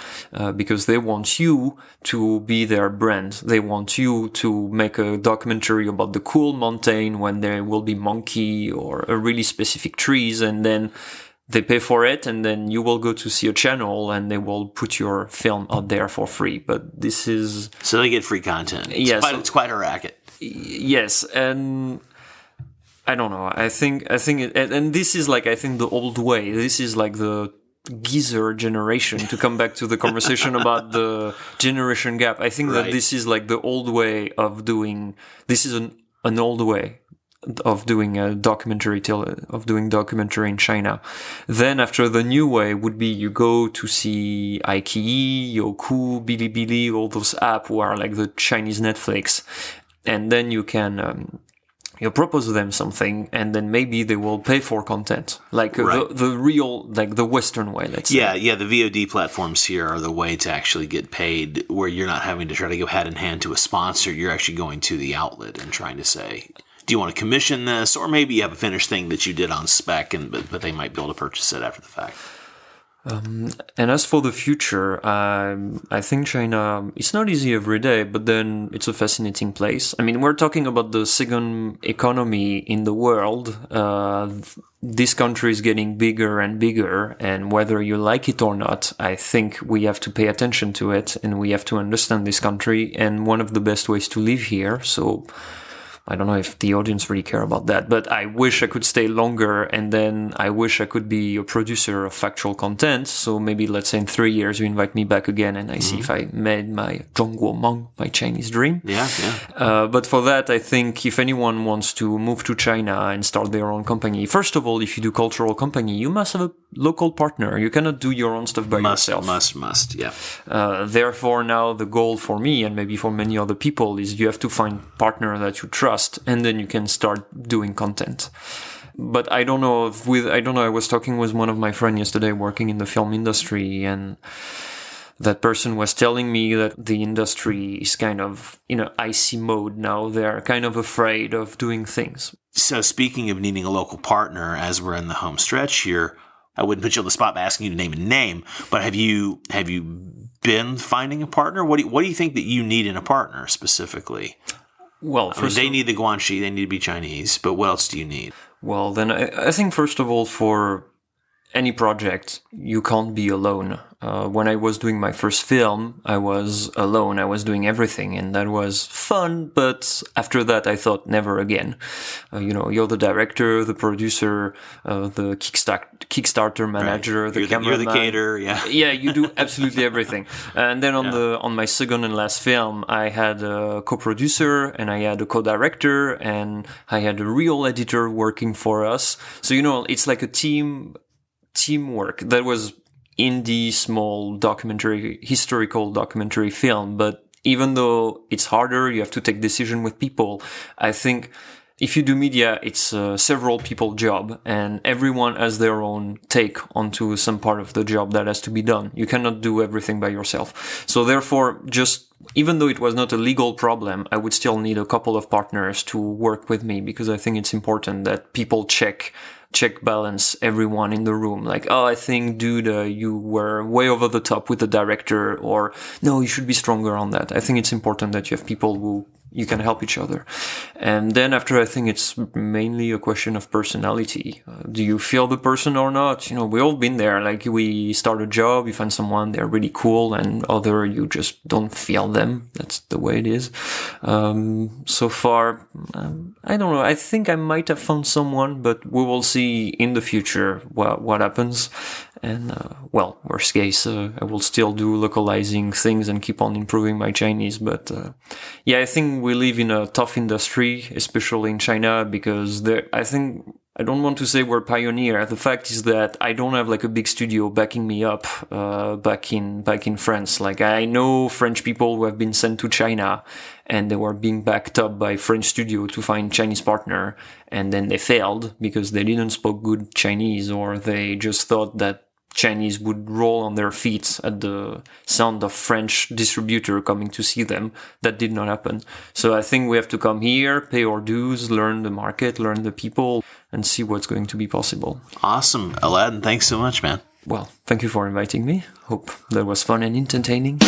because they want you to be their brand. They want you to make a documentary about the cool mountain when there will be monkey or a really specific trees, and then they pay for it, and then you will go to see a channel and they will put your film out there for free. But this is... So they get free content. Yes. It's quite a racket. Yes, and... I don't know. I think and this is like, I think the old way. This is like the geezer generation, to come back to the conversation about the generation gap. I think that this is like the old way of doing, this is an old way of doing a documentary in China. Then after, the new way would be you go to see iQIYI, Youku, Bilibili, all those apps who are like the Chinese Netflix. And then you can, you propose them something, and then maybe they will pay for content, like the real, like the Western way. Let's say. Yeah. The VOD platforms here are the way to actually get paid, where you're not having to try to go hand in hand to a sponsor. You're actually going to the outlet and trying to say, do you want to commission this, or maybe you have a finished thing that you did on spec, but they might be able to purchase it after the fact. And as for the future, I think China, it's not easy every day, but then it's a fascinating place. I mean, we're talking about the second economy in the world. This country is getting bigger and bigger, and whether you like it or not, I think we have to pay attention to it, and we have to understand this country, and one of the best ways to live here. So I don't know if the audience really care about that, but I wish I could stay longer, and then I wish I could be a producer of factual content. So maybe, let's say in 3 years, you invite me back again and I see if I made my Zhongguomeng, my Chinese dream. Yeah. But for that, I think if anyone wants to move to China and start their own company, first of all, if you do cultural company, you must have a local partner. You cannot do your own stuff by yourself. Must, yeah. Therefore, now the goal for me, and maybe for many other people, is you have to find a partner that you trust, and then you can start doing content. But I don't know, I was talking with one of my friends yesterday working in the film industry, and that person was telling me that the industry is kind of in an icy mode now. They're kind of afraid of doing things. So speaking of needing a local partner, as we're in the home stretch here, I wouldn't put you on the spot by asking you to name a name, but have you been finding a partner? What do you think that you need in a partner specifically? Well, they need the Guanxi, they need to be Chinese, but what else do you need? Well, then I think first of all, for any project, you can't be alone. When I was doing my first film, I was alone. I was doing everything, and that was fun. But after that, I thought never again. You're the director, the producer, the Kickstarter manager, the cameraman. You're the caterer, yeah. Yeah, you do absolutely everything. And then on my second and last film, I had a co-producer, and I had a co-director, and I had a real editor working for us. So it's like a teamwork. That was indie, small historical documentary film. But even though it's harder, you have to take decision with people. I think if you do media, it's a several people job, and everyone has their own take onto some part of the job that has to be done. You cannot do everything by yourself. So therefore, even though it was not a legal problem, I would still need a couple of partners to work with me, because I think it's important that people check balance everyone in the room. Like, oh, I think, dude, you were way over the top with the director, or no, you should be stronger on that. I think it's important that you have people who you can help each other. And then after, I think it's mainly a question of personality. Do you feel the person or not? We all been there. Like, we start a job, you find someone, they're really cool, and other, you just don't feel them. That's the way it is. So far, I don't know. I think I might have found someone, but we will see in the future what happens. And, worst case, I will still do localizing things and keep on improving my Chinese. But, I think we live in a tough industry, especially in China, because I don't want to say we're pioneer. The fact is that I don't have like a big studio backing me up, back in France. Like, I know French people who have been sent to China and they were being backed up by French studio to find Chinese partner. And then they failed because they didn't speak good Chinese, or they just thought that Chinese would roll on their feet at the sound of French distributor coming to see them. That did not happen. So I think we have to come here, pay our dues, learn the market, learn the people, and see what's going to be possible. Awesome. Aladin, thanks so much, man. Well, thank you for inviting me. Hope that was fun and entertaining.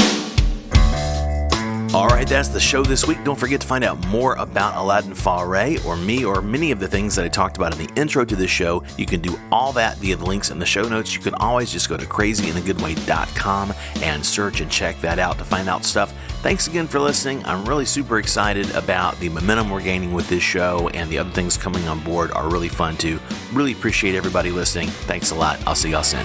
All right, that's the show this week. Don't forget to find out more about ALADIN FARRÉ or me or many of the things that I talked about in the intro to this show. You can do all that via the links in the show notes. You can always just go to crazyinagoodway.com and search and check that out to find out stuff. Thanks again for listening. I'm really super excited about the momentum we're gaining with this show, and the other things coming on board are really fun too. Really appreciate everybody listening. Thanks a lot. I'll see y'all soon.